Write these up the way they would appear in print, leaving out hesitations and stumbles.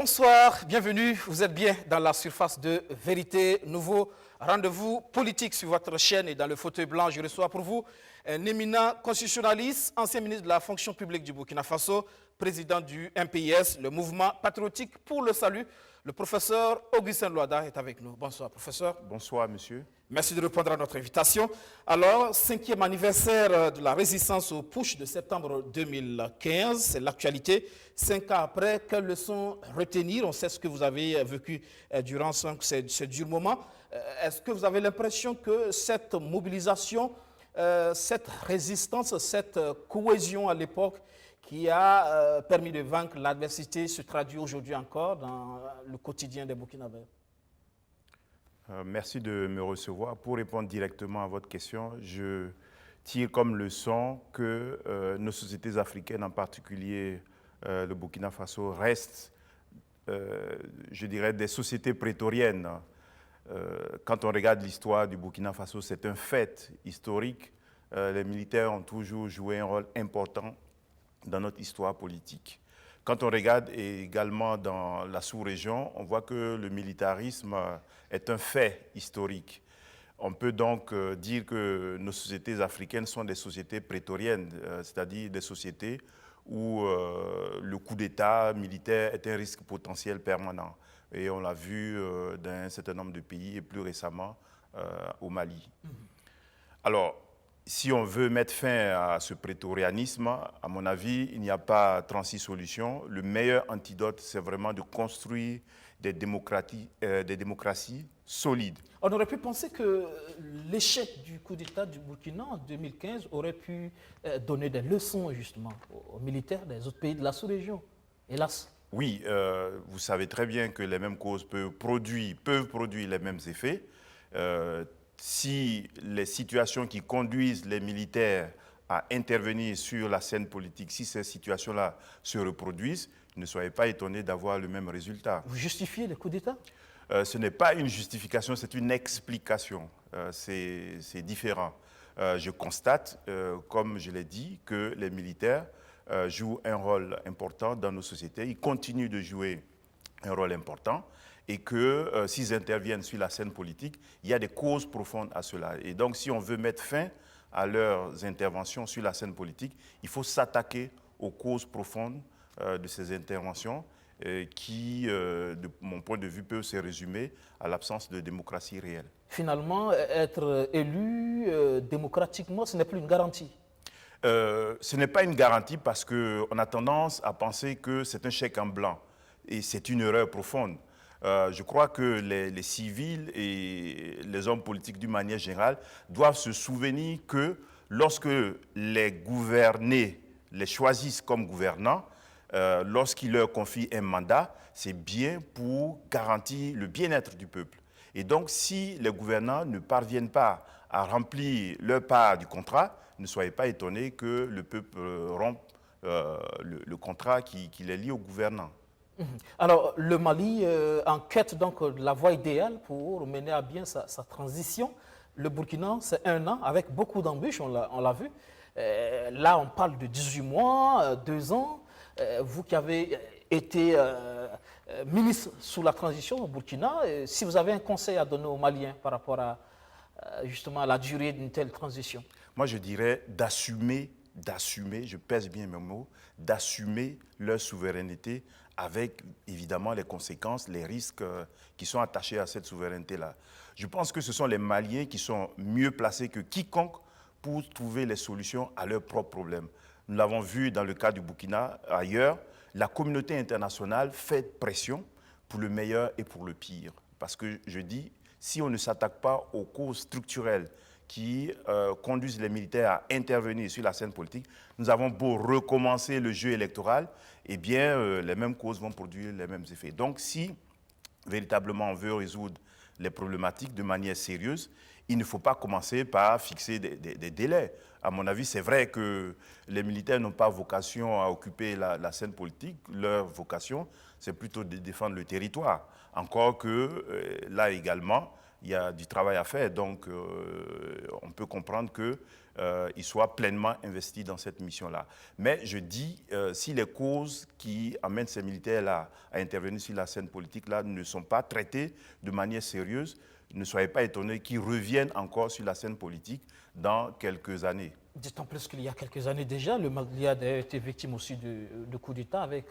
Bonsoir, bienvenue. Vous êtes bien dans la surface de vérité. Nouveau rendez-vous politique sur votre chaîne et dans le fauteuil blanc. Je reçois pour vous un éminent constitutionnaliste, ancien ministre de la fonction publique du Burkina Faso, président du MPIS, le mouvement patriotique pour le salut. Le professeur Augustin Loada est avec nous. Bonsoir, professeur. Bonsoir, monsieur. Merci de répondre à notre invitation. Alors, 5e anniversaire de la résistance au putsch de septembre 2015, c'est l'actualité. 5 ans après, quelles leçons retenir? On sait ce que vous avez vécu durant ce dur moment. Est-ce que vous avez l'impression que cette mobilisation, cette résistance, cette cohésion à l'époque qui a permis de vaincre l'adversité se traduit aujourd'hui encore dans le quotidien des Burkinabés? Merci de me recevoir. Pour répondre directement à votre question, je tire comme leçon que nos sociétés africaines, en particulier le Burkina Faso, restent, je dirais, des sociétés prétoriennes. Quand on regarde l'histoire du Burkina Faso, c'est un fait historique. Les militaires ont toujours joué un rôle important dans notre histoire politique. Quand on regarde également dans la sous-région, on voit que le militarisme est un fait historique. On peut donc dire que nos sociétés africaines sont des sociétés prétoriennes, c'est-à-dire des sociétés où le coup d'État militaire est un risque potentiel permanent. Et on l'a vu dans un certain nombre de pays et plus récemment au Mali. Alors, si on veut mettre fin à ce prétorianisme, à mon avis, il n'y a pas 36 solutions. Le meilleur antidote, c'est vraiment de construire des démocraties solides. On aurait pu penser que l'échec du coup d'État du Burkina en 2015 aurait pu donner des leçons justement aux militaires des autres pays de la sous-région. Hélas. Oui, vous savez très bien que les mêmes causes peuvent produire les mêmes effets. Si les situations qui conduisent les militaires à intervenir sur la scène politique, si ces situations-là se reproduisent, ne soyez pas étonnés d'avoir le même résultat. Vous justifiez le coup d'État? Ce n'est pas une justification, c'est une explication. C'est différent. Je constate, comme je l'ai dit, que les militaires jouent un rôle important dans nos sociétés. Ils continuent de jouer un rôle important. Et que s'ils interviennent sur la scène politique, il y a des causes profondes à cela. Et donc, si on veut mettre fin à leurs interventions sur la scène politique, il faut s'attaquer aux causes profondes de ces interventions qui, de mon point de vue, peuvent se résumer à l'absence de démocratie réelle. Finalement, être élu démocratiquement, ce n'est plus une garantie. Ce n'est pas une garantie parce qu'on a tendance à penser que c'est un chèque en blanc. Et c'est une erreur profonde. Je crois que les civils et les hommes politiques d'une manière générale doivent se souvenir que lorsque les gouvernés les choisissent comme gouvernants, lorsqu'ils leur confient un mandat, c'est bien pour garantir le bien-être du peuple. Et donc, si les gouvernants ne parviennent pas à remplir leur part du contrat, ne soyez pas étonnés que le peuple rompe le contrat qui les lie aux gouvernants. Alors, le Mali en quête donc de la voie idéale pour mener à bien sa transition. Le Burkina, c'est 1 an avec beaucoup d'embûches, on l'a vu. Là, on parle de 18 mois, 2 ans. Vous qui avez été ministre sous la transition au Burkina, si vous avez un conseil à donner aux Maliens par rapport à justement à la durée d'une telle transition? Moi, je dirais d'assumer, je pèse bien mes mots, d'assumer leur souveraineté avec évidemment les conséquences, les risques qui sont attachés à cette souveraineté-là. Je pense que ce sont les Maliens qui sont mieux placés que quiconque pour trouver les solutions à leurs propres problèmes. Nous l'avons vu dans le cas du Burkina, ailleurs, la communauté internationale fait pression pour le meilleur et pour le pire. Parce que je dis, si on ne s'attaque pas aux causes structurelles qui conduisent les militaires à intervenir sur la scène politique, nous avons beau recommencer le jeu électoral, eh bien, les mêmes causes vont produire les mêmes effets. Donc, si véritablement on veut résoudre les problématiques de manière sérieuse, il ne faut pas commencer par fixer des délais. À mon avis, c'est vrai que les militaires n'ont pas vocation à occuper la scène politique. Leur vocation, c'est plutôt de défendre le territoire. Encore que, là également, il y a du travail à faire. Donc, on peut comprendre qu'il soit pleinement investi dans cette mission-là. Mais je dis, si les causes qui amènent ces militaires-là à intervenir sur la scène politique-là ne sont pas traitées de manière sérieuse, ne soyez pas étonnés qu'ils reviennent encore sur la scène politique dans quelques années. D'autant plus qu'il y a quelques années déjà, le Mali a été victime aussi de coup d'État avec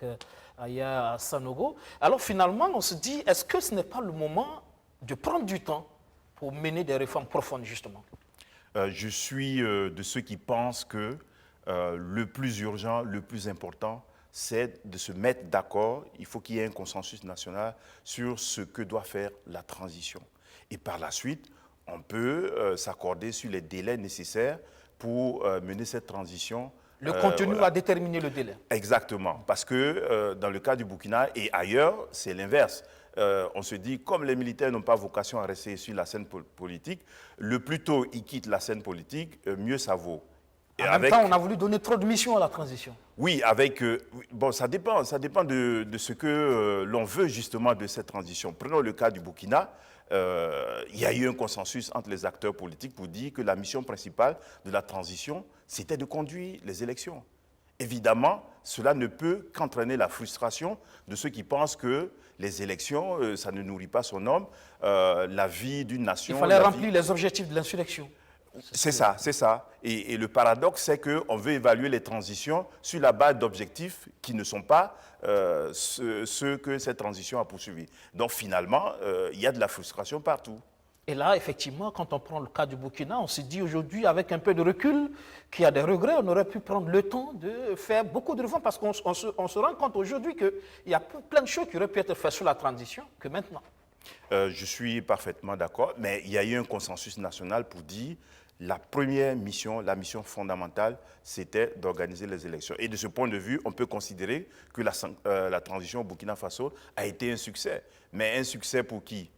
Aya Sanogo. Alors finalement, on se dit, est-ce que ce n'est pas le moment de prendre du temps pour mener des réformes profondes, justement? Je suis de ceux qui pensent que le plus urgent, le plus important, c'est de se mettre d'accord. Il faut qu'il y ait un consensus national sur ce que doit faire la transition. Et par la suite, on peut s'accorder sur les délais nécessaires pour mener cette transition. Le contenu va déterminer le délai. Exactement, parce que dans le cas du Burkina et ailleurs, c'est l'inverse. On se dit, comme les militaires n'ont pas vocation à rester sur la scène politique, le plus tôt ils quittent la scène politique, mieux ça vaut. Et en même temps, on a voulu donner trop de missions à la transition. Oui, bon, ça dépend de ce que l'on veut justement de cette transition. Prenons le cas du Burkina. Il y a eu un consensus entre les acteurs politiques pour dire que la mission principale de la transition, c'était de conduire les élections. Évidemment, cela ne peut qu'entraîner la frustration de ceux qui pensent que les élections, ça ne nourrit pas son homme, la vie d'une nation... Il fallait remplir les objectifs de l'insurrection. C'est ça, c'est ça. Et le paradoxe, c'est qu'on veut évaluer les transitions sur la base d'objectifs qui ne sont pas ceux que cette transition a poursuivis. Donc finalement, il y a de la frustration partout. Et là, effectivement, quand on prend le cas du Burkina, on se dit aujourd'hui, avec un peu de recul, qu'il y a des regrets, on aurait pu prendre le temps de faire beaucoup de réformes, parce qu'on se rend compte aujourd'hui qu'il y a plein de choses qui auraient pu être faites sur la transition que maintenant. Je suis parfaitement d'accord, mais il y a eu un consensus national pour dire la première mission, la mission fondamentale, c'était d'organiser les élections. Et de ce point de vue, on peut considérer que la transition au Burkina Faso a été un succès. Mais un succès pour qui?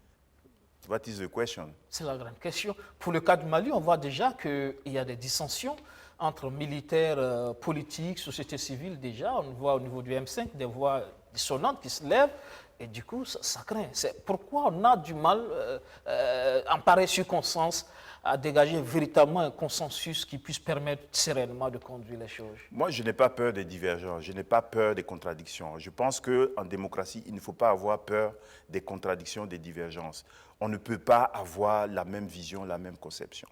What is the question? C'est la grande question. Pour le cas du Mali, on voit déjà qu'il y a des dissensions entre militaires, politiques, société civile déjà. On voit au niveau du M5 des voix dissonantes qui se lèvent. Et du coup, ça craint. C'est pourquoi on a du mal, en pareille circonstance, à dégager véritablement un consensus qui puisse permettre sereinement de conduire les choses. Moi, je n'ai pas peur des divergences, je n'ai pas peur des contradictions. Je pense qu'en démocratie, il ne faut pas avoir peur des contradictions, des divergences. On ne peut pas avoir la même vision, la même conception.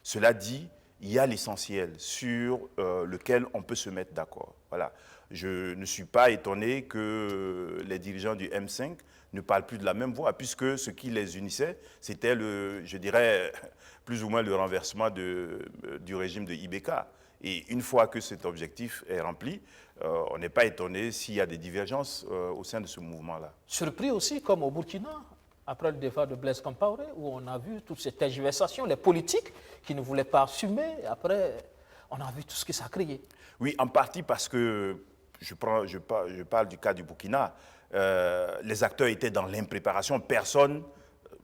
Cela dit, il y a l'essentiel sur lequel on peut se mettre d'accord. Voilà. Je ne suis pas étonné que les dirigeants du M5 ne parlent plus de la même voix, puisque ce qui les unissait, c'était, je dirais, plus ou moins le renversement du régime de Ibeka. Et une fois que cet objectif est rempli, on n'est pas étonné s'il y a des divergences au sein de ce mouvement-là. Surpris aussi, comme au Burkina, après le départ de Blaise Compaoré, où on a vu toute cette tergiversation, les politiques qui ne voulaient pas assumer, après, on a vu tout ce que ça a créé. Oui, en partie parce que, je parle du cas du Burkina, les acteurs étaient dans l'impréparation. Personne,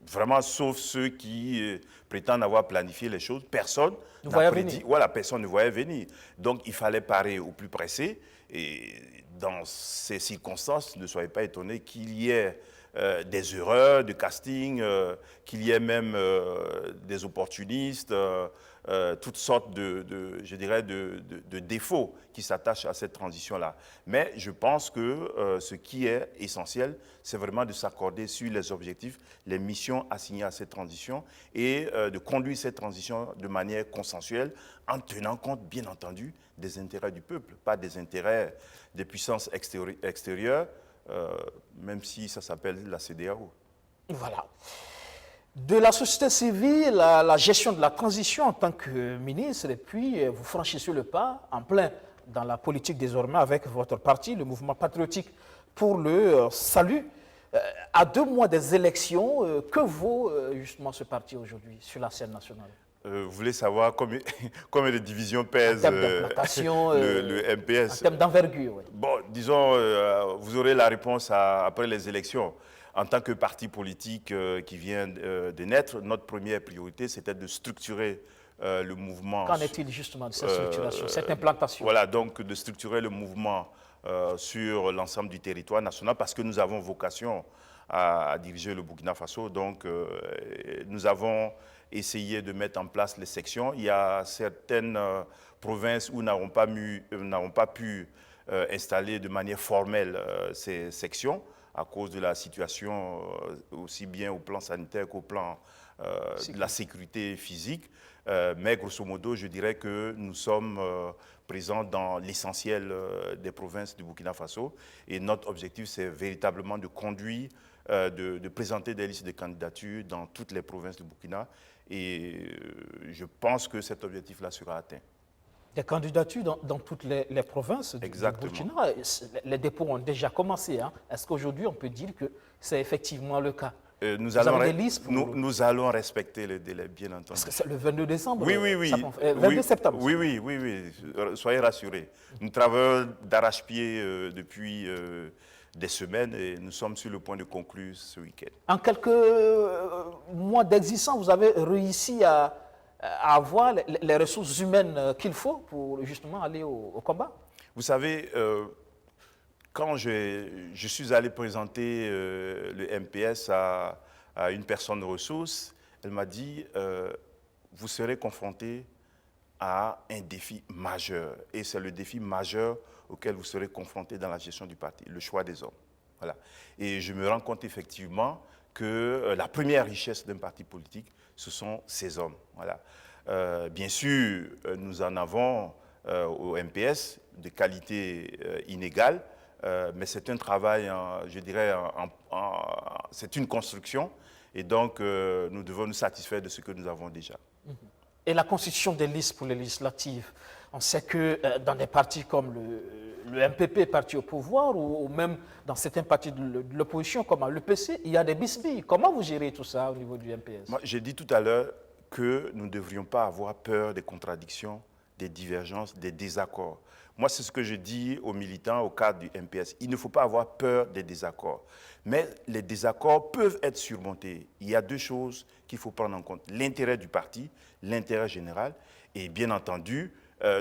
vraiment sauf ceux qui prétendent avoir planifié les choses, personne n'a prédit. Voilà, personne ne voyait venir. Donc il fallait parer au plus pressé. Et dans ces circonstances, ne soyez pas étonnés qu'il y ait des erreurs de casting, qu'il y ait même des opportunistes, toutes sortes je dirais, de défauts qui s'attachent à cette transition-là. Mais je pense que ce qui est essentiel, c'est vraiment de s'accorder sur les objectifs, les missions assignées à cette transition et de conduire cette transition de manière consensuelle en tenant compte, bien entendu, des intérêts du peuple, pas des intérêts des puissances extérieures, même si ça s'appelle la CEDEAO. Voilà. De la société civile à la gestion de la transition en tant que ministre, et puis vous franchissez le pas en plein dans la politique désormais avec votre parti, le mouvement patriotique pour le salut. À 2 mois des élections, que vaut justement ce parti aujourd'hui sur la scène nationale? Vous voulez savoir combien de divisions pèse le MPS? En termes d'envergure, oui. Bon, disons, vous aurez la réponse après les élections. En tant que parti politique qui vient de naître, notre première priorité, c'était de structurer le mouvement. Qu'en est-il justement de cette structuration, cette implantation? Voilà, donc de structurer le mouvement sur l'ensemble du territoire national parce que nous avons vocation à diriger le Burkina Faso. Donc, nous avons essayé de mettre en place les sections. Il y a certaines provinces où n'avons pas pu installer de manière formelle ces sections à cause de la situation aussi bien au plan sanitaire qu'au plan de la sécurité physique. Mais grosso modo, je dirais que nous sommes présents dans l'essentiel des provinces du Burkina Faso. Et notre objectif, c'est véritablement de conduire, de présenter des listes de candidatures dans toutes les provinces du Burkina. Et je pense que cet objectif-là sera atteint. Des candidatures dans toutes les provinces du Burkina. Les dépôts ont déjà commencé. Hein. Est-ce qu'aujourd'hui, on peut dire que c'est effectivement le cas? Nous allons respecter les délais, bien entendu. Parce que c'est le 22 décembre. Oui. 22 septembre. Oui. Soyez rassurés. Nous travaillons d'arrache-pied depuis des semaines et nous sommes sur le point de conclure ce week-end. En quelques mois d'existence, vous avez réussi à avoir les ressources humaines qu'il faut pour justement aller au combat? Vous savez, quand je suis allé présenter le MPS à une personne de ressources, elle m'a dit vous serez confronté à un défi majeur. Et c'est le défi majeur auquel vous serez confronté dans la gestion du parti, le choix des hommes. Voilà. Et je me rends compte effectivement que la première richesse d'un parti politique, ce sont ces hommes. Voilà. Bien sûr, nous en avons au MPS de qualité inégale, mais c'est un travail, je dirais, c'est une construction, et donc nous devons nous satisfaire de ce que nous avons déjà. Et la constitution des listes pour les législatives, on sait que dans des partis comme le MPP, parti au pouvoir, ou même dans certains partis de l'opposition comme l'EPC, il y a des bisbilles. Comment vous gérez tout ça au niveau du MPS? Moi, j'ai dit tout à l'heure que nous ne devrions pas avoir peur des contradictions, des divergences, des désaccords. Moi, c'est ce que je dis aux militants au cadre du MPS. Il ne faut pas avoir peur des désaccords. Mais les désaccords peuvent être surmontés. Il y a deux choses qu'il faut prendre en compte. L'intérêt du parti, l'intérêt général, et bien entendu,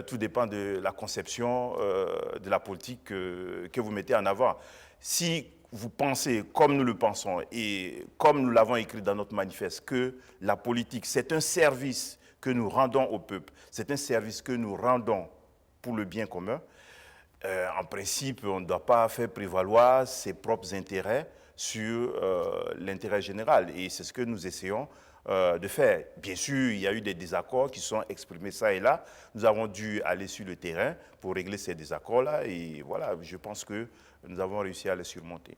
tout dépend de la conception de la politique que vous mettez en avant. Si vous pensez, comme nous le pensons, et comme nous l'avons écrit dans notre manifeste, que la politique, c'est un service que nous rendons au peuple, c'est un service que nous rendons pour le bien commun, en principe, on ne doit pas faire prévaloir ses propres intérêts sur l'intérêt général. Et c'est ce que nous essayons de faire. Bien sûr, il y a eu des désaccords qui sont exprimés ça et là. Nous avons dû aller sur le terrain pour régler ces désaccords-là. Et voilà, je pense que nous avons réussi à les surmonter.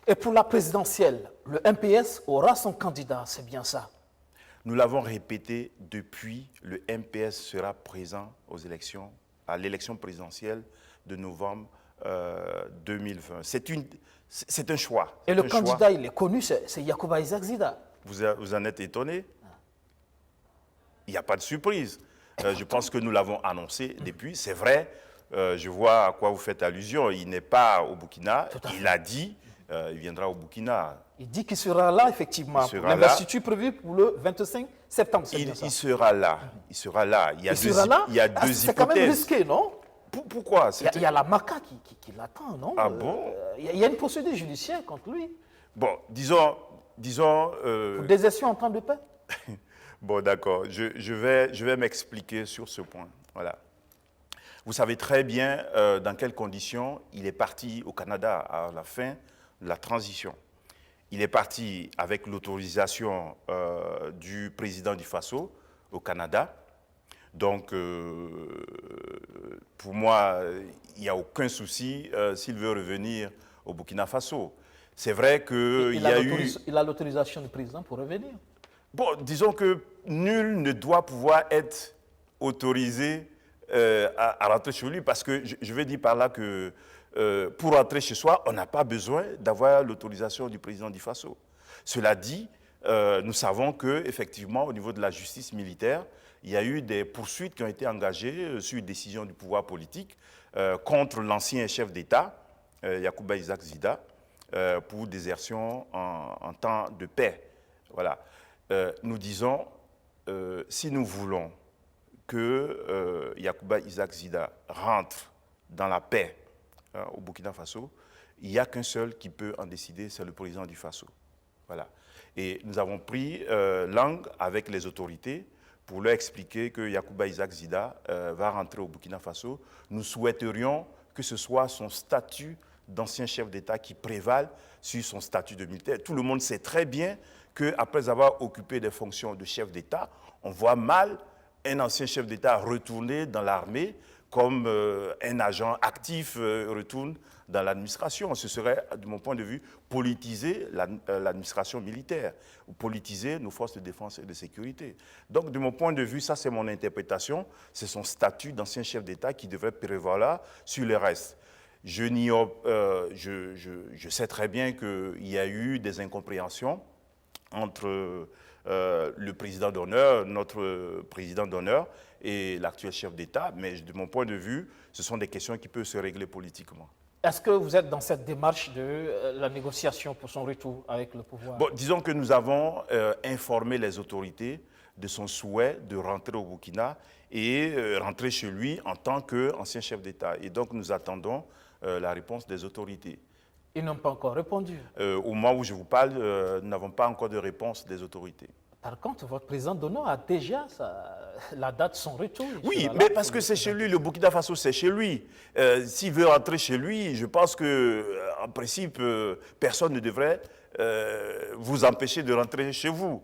Et pour la présidentielle, le MPS aura son candidat, c'est bien ça? Nous l'avons répété depuis, le MPS sera présent aux élections, à l'élection présidentielle de novembre 2020. C'est un choix. Et le candidat, il est connu, c'est Yacouba Isaac Zida. Vous en êtes étonné? Il n'y a pas de surprise. Je pense que nous l'avons annoncé depuis. C'est vrai, je vois à quoi vous faites allusion. Il n'est pas au Burkina. Il a dit, il viendra au Burkina. Il dit qu'il sera là, effectivement. L'investiture prévue pour le 25 septembre. Il sera là. Il sera là. Il y a deux hypothèses. C'est quand même risqué, non? Pourquoi? Il y a la MACA qui l'attend, non? Ah bon? Il y a une procédure judiciaire contre lui. Bon, disons pour désertion en temps de paix. Bon, d'accord. Je vais m'expliquer sur ce point. Voilà. Vous savez très bien dans quelles conditions il est parti au Canada à la fin de la transition. Il est parti avec l'autorisation du président du Faso au Canada. Donc, pour moi, il n'y a aucun souci s'il veut revenir au Burkina Faso. C'est vrai qu'il y a eu... Il a l'autorisation du président pour revenir. Bon, disons que nul ne doit pouvoir être autorisé à rentrer chez lui parce que je vais dire par là que pour rentrer chez soi, on n'a pas besoin d'avoir l'autorisation du président du Faso. Cela dit, nous savons qu'effectivement, au niveau de la justice militaire, il y a eu des poursuites qui ont été engagées sur une décision du pouvoir politique contre l'ancien chef d'État, Yacouba Isaac Zida, pour désertion en temps de paix. Voilà. Nous disons, si nous voulons que Yacouba Isaac Zida rentre dans la paix au Burkina Faso, il n'y a qu'un seul qui peut en décider, c'est le président du Faso. Voilà. Et nous avons pris langue avec les autorités pour leur expliquer que Yacouba Isaac Zida va rentrer au Burkina Faso. Nous souhaiterions que ce soit son statut d'ancien chef d'État qui prévale sur son statut de militaire. Tout le monde sait très bien qu'après avoir occupé des fonctions de chef d'État, on voit mal un ancien chef d'État retourner dans l'armée comme un agent actif retourne dans l'administration. Ce serait, de mon point de vue, politiser l'administration militaire, ou politiser nos forces de défense et de sécurité. Donc, de mon point de vue, ça c'est mon interprétation, c'est son statut d'ancien chef d'État qui devrait prévaloir sur le reste. Je sais très bien qu'il y a eu des incompréhensions entre le président d'honneur, notre président d'honneur et l'actuel chef d'État, mais de mon point de vue, ce sont des questions qui peuvent se régler politiquement. Est-ce que vous êtes dans cette démarche de la négociation pour son retour avec le pouvoir? Bon, disons que nous avons informé les autorités de son souhait de rentrer au Burkina et rentrer chez lui en tant qu'ancien chef d'État. Et donc nous attendons la réponse des autorités. Ils n'ont pas encore répondu. Au moment où je vous parle, nous n'avons pas encore de réponse des autorités. Par contre, votre président d'honneur a déjà la date de son retour. Oui, mais parce que c'est chez lui, le Burkina Faso, c'est chez lui. S'il veut rentrer chez lui, je pense qu'en principe, personne ne devrait vous empêcher de rentrer chez vous.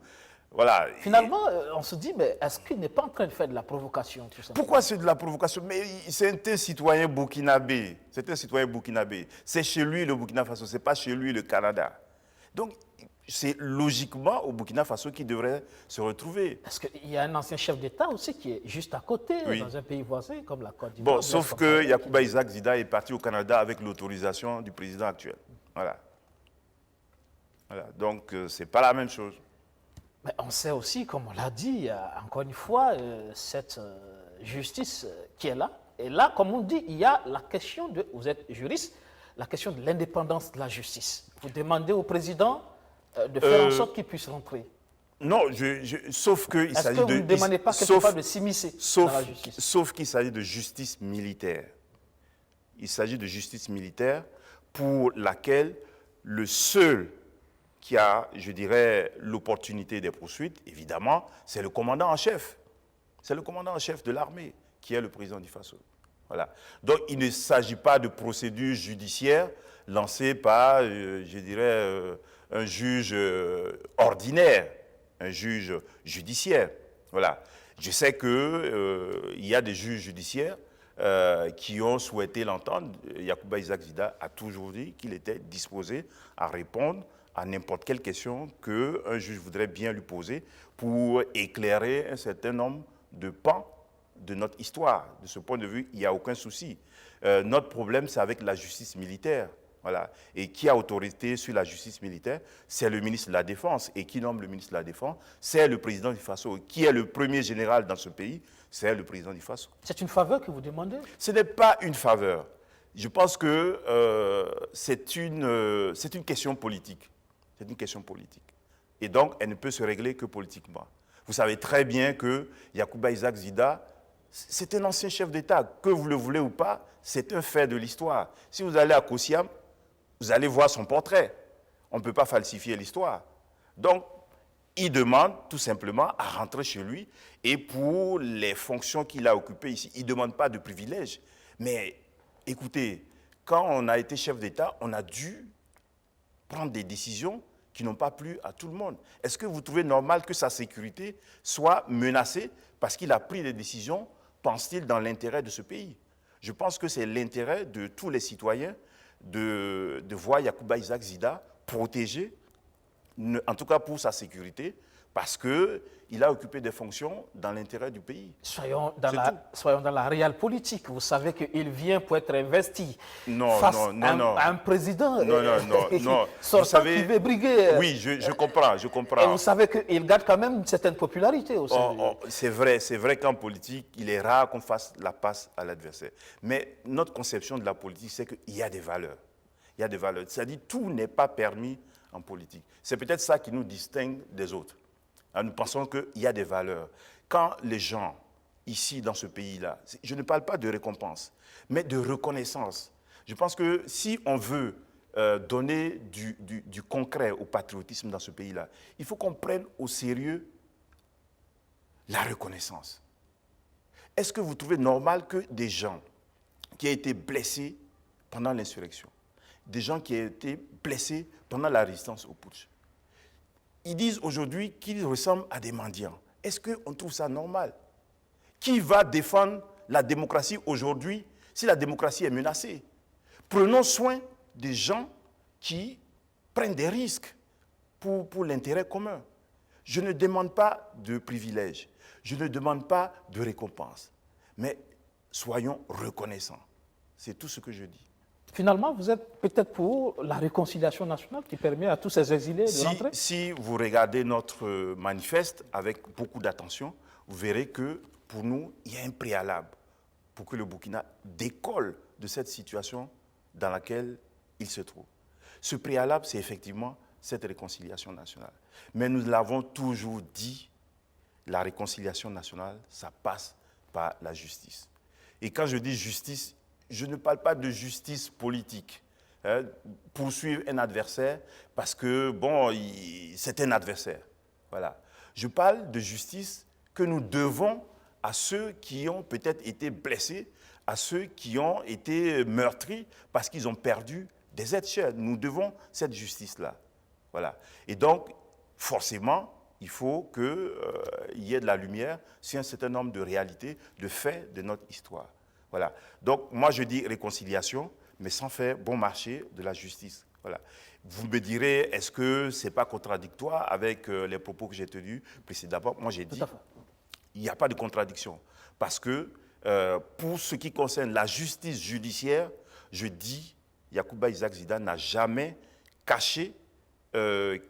Voilà. Finalement, on se dit, mais est-ce qu'il n'est pas en train de faire de la provocation, tout ça? Pourquoi c'est de la provocation? Mais c'est un citoyen burkinabé. C'est un citoyen burkinabé. C'est chez lui le Burkina Faso, ce n'est pas chez lui le Canada. Donc, c'est logiquement au Burkina Faso qu'il devrait se retrouver. Parce qu'il y a un ancien chef d'État aussi qui est juste à côté, oui, dans un pays voisin comme la Côte d'Ivoire. Bon, sauf que Yacouba Isaac Zida est parti au Canada avec l'autorisation du président actuel. Voilà. Voilà. Donc, ce n'est pas la même chose. Mais on sait aussi, comme on l'a dit, encore une fois, cette justice qui est là. Et là, comme on dit, il y a la question de, vous êtes juriste, la question de l'indépendance de la justice. Vous demandez au président de faire en sorte qu'il puisse rentrer. Non, sauf qu'il s'agit de... Est-ce que vous ne demandez pas quelque part de s'immiscer dans la justice? Sauf qu'il s'agit de justice militaire. Il s'agit de justice militaire pour laquelle le seul qui a, je dirais, l'opportunité des poursuites, évidemment, c'est le commandant en chef. C'est le commandant en chef de l'armée qui est le président du Faso. Voilà. Donc, il ne s'agit pas de procédure judiciaire lancée par, je dirais, un juge ordinaire, un juge judiciaire. Voilà. Je sais qu'il y a des juges judiciaires qui ont souhaité l'entendre. Yacouba Isaac Zida a toujours dit qu'il était disposé à répondre à n'importe quelle question qu'un juge voudrait bien lui poser pour éclairer un certain nombre de pans de notre histoire. De ce point de vue, il n'y a aucun souci. Notre problème, c'est avec la justice militaire. Voilà. Et qui a autorité sur la justice militaire? C'est le ministre de la Défense. Et qui nomme le ministre de la Défense? C'est le président du Faso. Qui est le premier général dans ce pays? C'est le président du Faso. C'est une faveur que vous demandez? Ce n'est pas une faveur. Je pense que c'est une question politique. C'est une question politique. Et donc, elle ne peut se régler que politiquement. Vous savez très bien que Yacouba Isaac Zida, c'est un ancien chef d'État. Que vous le voulez ou pas, c'est un fait de l'histoire. Si vous allez à Koussiam, vous allez voir son portrait. On ne peut pas falsifier l'histoire. Donc, il demande tout simplement à rentrer chez lui. Et pour les fonctions qu'il a occupées ici, il ne demande pas de privilèges. Mais écoutez, quand on a été chef d'État, on a dû prendre des décisions qui n'ont pas plu à tout le monde. Est-ce que vous trouvez normal que sa sécurité soit menacée parce qu'il a pris des décisions, pense-t-il, dans l'intérêt de ce pays? Je pense que c'est l'intérêt de tous les citoyens de voir Yacouba Isaac Zida protégé, en tout cas pour sa sécurité, parce qu'il a occupé des fonctions dans l'intérêt du pays. Soyons dans la réelle politique. Vous savez qu'il vient pour être investi face à un président sortant qui veut briguer. Oui, je comprends. Et vous savez qu'il garde quand même une certaine popularité aussi. C'est vrai qu'en politique, il est rare qu'on fasse la passe à l'adversaire. Mais notre conception de la politique, c'est qu'il y a des valeurs. Il y a des valeurs. C'est-à-dire que tout n'est pas permis en politique. C'est peut-être ça qui nous distingue des autres. Nous pensons qu'il y a des valeurs. Quand les gens, ici, dans ce pays-là, je ne parle pas de récompense, mais de reconnaissance. Je pense que si on veut donner du concret au patriotisme dans ce pays-là, il faut qu'on prenne au sérieux la reconnaissance. Est-ce que vous trouvez normal que des gens qui ont été blessés pendant l'insurrection, des gens qui ont été blessés pendant la résistance au putsch, ils disent aujourd'hui qu'ils ressemblent à des mendiants? Est-ce qu'on trouve ça normal? Qui va défendre la démocratie aujourd'hui si la démocratie est menacée? Prenons soin des gens qui prennent des risques pour l'intérêt commun. Je ne demande pas de privilèges, je ne demande pas de récompense, mais soyons reconnaissants. C'est tout ce que je dis. Finalement, vous êtes peut-être pour la réconciliation nationale qui permet à tous ces exilés de rentrer? Si vous regardez notre manifeste avec beaucoup d'attention, vous verrez que pour nous, il y a un préalable pour que le Burkina décolle de cette situation dans laquelle il se trouve. Ce préalable, c'est effectivement cette réconciliation nationale. Mais nous l'avons toujours dit, la réconciliation nationale, ça passe par la justice. Et quand je dis justice, je ne parle pas de justice politique. Poursuivre un adversaire parce que, bon, c'est un adversaire. Voilà. Je parle de justice que nous devons à ceux qui ont peut-être été blessés, à ceux qui ont été meurtris parce qu'ils ont perdu des êtres chers. Nous devons cette justice-là. Voilà. Et donc, forcément, il faut qu'il y ait de la lumière sur un certain nombre de réalités, de faits de notre histoire. Voilà. Donc, moi, je dis réconciliation, mais sans faire bon marché de la justice. Voilà. Vous me direz, est-ce que ce n'est pas contradictoire avec les propos que j'ai tenus précédemment? Moi, j'ai dit, il n'y a pas de contradiction. Parce que, pour ce qui concerne la justice judiciaire, je dis, Yacouba Isaac Zida n'a jamais caché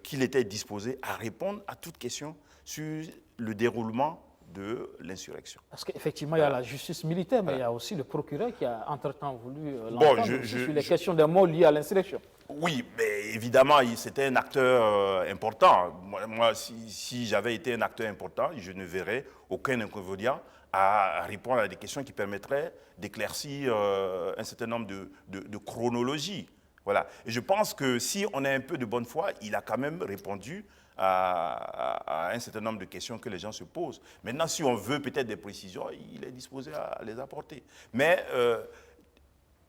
qu'il était disposé à répondre à toute question sur le déroulement de l'insurrection. Parce qu'effectivement, il y a la justice militaire, mais il y a aussi le procureur qui a entre-temps voulu l'entendre sur les questions des mots liés à l'insurrection. Oui, mais évidemment, c'était un acteur important. Moi, si j'avais été un acteur important, je ne verrais aucun inconvénient à répondre à des questions qui permettraient d'éclaircir un certain nombre de chronologies. Voilà. Et je pense que si on a un peu de bonne foi, il a quand même répondu à un certain nombre de questions que les gens se posent. Maintenant, si on veut peut-être des précisions, il est disposé à les apporter. Mais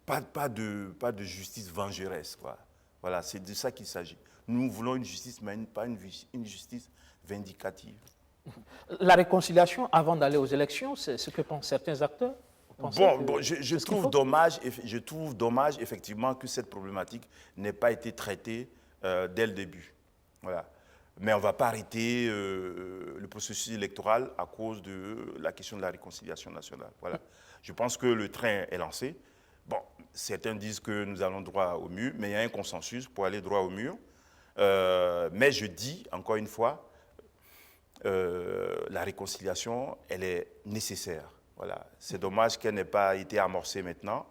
pas de justice vengeresse, quoi. Voilà, c'est de ça qu'il s'agit. Nous voulons une justice, mais pas une justice vindicative. La réconciliation avant d'aller aux élections, c'est ce que pensent certains acteurs? Je trouve dommage effectivement que cette problématique n'ait pas été traitée dès le début. Voilà. Mais on ne va pas arrêter le processus électoral à cause de la question de la réconciliation nationale. Voilà. Je pense que le train est lancé. Bon, certains disent que nous allons droit au mur, mais il y a un consensus pour aller droit au mur. Mais je dis, encore une fois, la réconciliation, elle est nécessaire. Voilà. C'est dommage qu'elle n'ait pas été amorcée maintenant,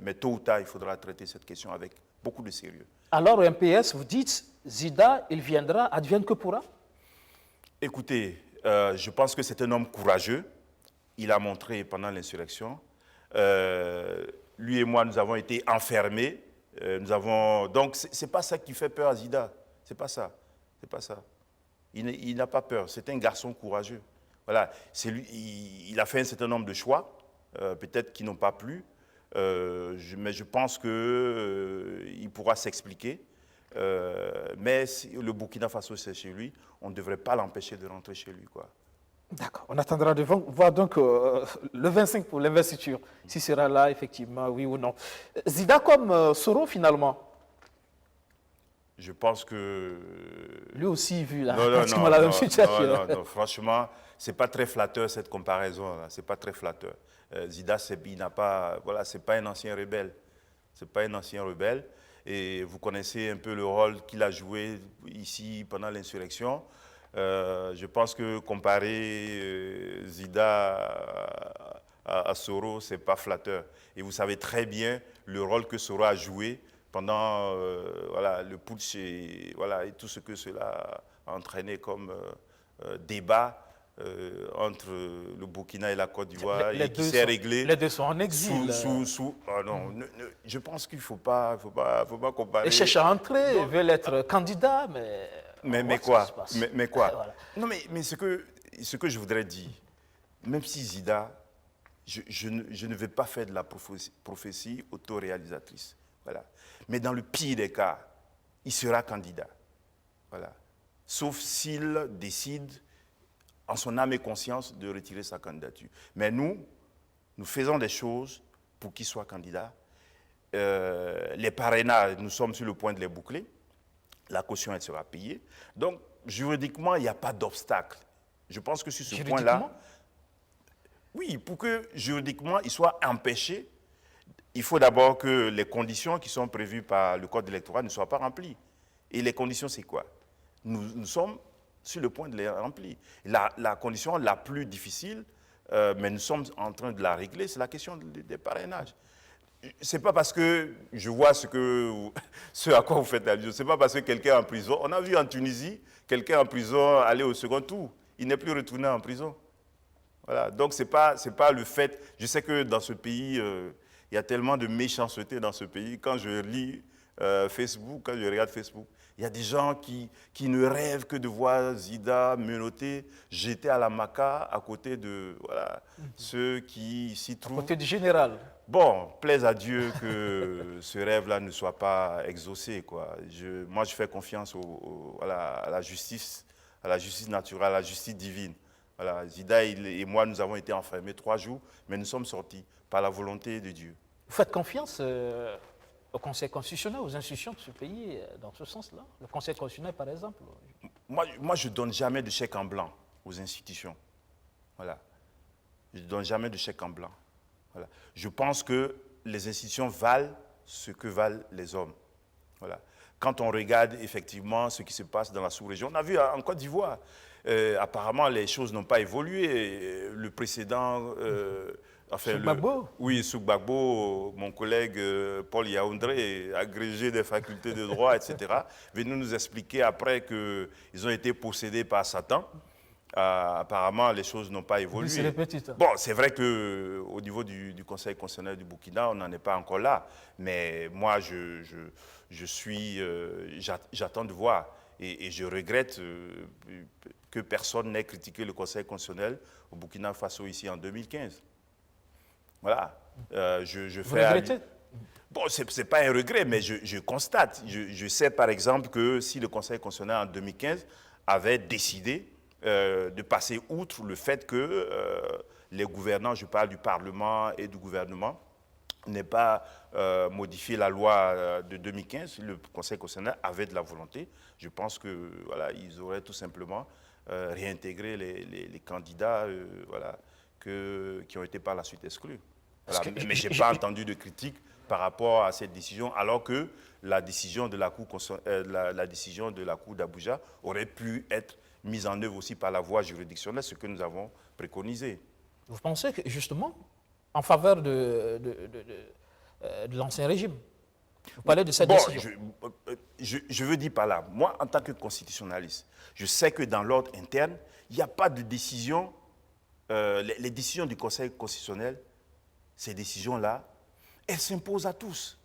mais tôt ou tard, il faudra traiter cette question avec beaucoup de sérieux. Alors, au MPS, vous dites, Zida, il viendra, advienne que pourra? Écoutez, je pense que c'est un homme courageux. Il a montré pendant l'insurrection. Lui et moi, nous avons été enfermés. Donc, ce n'est pas ça qui fait peur à Zida. Ce n'est pas ça. C'est pas ça. Il n'a pas peur. C'est un garçon courageux. Voilà. Il a fait un certain nombre de choix, peut-être qui n'ont pas plu. Mais je pense qu'il pourra s'expliquer. Mais si le Burkina Faso, c'est chez lui, on ne devrait pas l'empêcher de rentrer chez lui, quoi. D'accord. On attendra de voir donc le 25 pour l'investiture, s'il sera là, effectivement, oui ou non. Zida comme Soro, finalement? Je pense que... Lui aussi, vu pratiquement la même situation. Non, franchement, ce n'est pas très flatteur, cette comparaison. Ce n'est pas très flatteur. Zida, c'est pas un ancien rebelle. Ce n'est pas un ancien rebelle. Et vous connaissez un peu le rôle qu'il a joué ici pendant l'insurrection. Je pense que comparer Zida à Soro, ce n'est pas flatteur. Et vous savez très bien le rôle que Soro a joué pendant le putsch et tout ce que cela a entraîné comme débat entre le Burkina et la Côte d'Ivoire et qui s'est réglé. Les deux sont en exil. Oh non, je pense qu'il ne faut pas comparer. Ils cherchent à entrer, ils veulent être candidats, mais... Mais quoi? Mais quoi? Voilà. Non, mais ce que je voudrais dire, même si Zida, je ne vais pas faire de la prophétie autoréalisatrice. Voilà. Mais dans le pire des cas, il sera candidat. Voilà. Sauf s'il décide, en son âme et conscience, de retirer sa candidature. Mais nous faisons des choses pour qu'il soit candidat. Les parrainages, nous sommes sur le point de les boucler. La caution, elle sera payée. Donc, juridiquement, il n'y a pas d'obstacle. Je pense que sur ce point-là, oui, pour que juridiquement, il soit empêché, il faut d'abord que les conditions qui sont prévues par le code électoral ne soient pas remplies. Et les conditions, c'est quoi? Nous sommes sur le point de les remplir. La condition la plus difficile, mais nous sommes en train de la régler, c'est la question des parrainages. Ce n'est pas parce que je vois ce à quoi vous faites allusion, ce n'est pas parce que quelqu'un est en prison. On a vu en Tunisie, quelqu'un en prison aller au second tour. Il n'est plus retourné en prison. Voilà. Donc, ce n'est pas le fait... Je sais que dans ce pays, il y a tellement de méchanceté dans ce pays. Quand je lis Facebook, quand je regarde Facebook, il y a des gens qui ne rêvent que de voir Zida menotté, jeté à la maca à côté de ceux qui s'y trouvent. À côté du général. Bon, plaise à Dieu que ce rêve-là ne soit pas exaucé, quoi. Moi, je fais confiance à la justice naturelle, à la justice divine. Voilà, Zida et moi, nous avons été enfermés 3 jours, mais nous sommes sortis par la volonté de Dieu. Vous faites confiance au Conseil constitutionnel, aux institutions de ce pays, dans ce sens-là? Le Conseil constitutionnel, par exemple? Moi, je ne donne jamais de chèque en blanc aux institutions. Voilà. Je ne donne jamais de chèque en blanc. Voilà. Je pense que les institutions valent ce que valent les hommes. Voilà. Quand on regarde effectivement ce qui se passe dans la sous-région, on a vu en Côte d'Ivoire, apparemment les choses n'ont pas évolué. Le précédent... Souk-Gbagbo. Oui, Souk-Gbagbo, mon collègue Paul Yaoundé, agrégé des facultés de droit, etc., venu nous expliquer après qu'ils ont été possédés par Satan. Apparemment, les choses n'ont pas évolué. Bon, c'est vrai qu'au niveau du Conseil constitutionnel du Burkina, on n'en est pas encore là. Mais moi, j'attends de voir. Et je regrette que personne n'ait critiqué le Conseil constitutionnel au Burkina Faso ici en 2015. Voilà. Vous regrettez? Bon, ce n'est pas un regret, mais je constate. Je sais par exemple que si le Conseil constitutionnel en 2015 avait décidé de passer outre le fait que les gouvernants, je parle du Parlement et du gouvernement, n'aient pas modifié la loi de 2015, le Conseil constitutionnel avait de la volonté. Je pense que voilà, ils auraient tout simplement réintégré les candidats qui ont été par la suite exclus. Voilà. Mais je n'ai pas entendu de critique par rapport à cette décision, alors que la décision de la Cour d'Abuja aurait pu être mise en œuvre aussi par la voie juridictionnelle, ce que nous avons préconisé. Vous pensez que, justement, en faveur de l'ancien régime, vous parlez de cette décision? Je veux dire par là, moi, en tant que constitutionnaliste, je sais que dans l'ordre interne, il n'y a pas de décision, les décisions du Conseil constitutionnel, ces décisions-là, elles s'imposent à tous.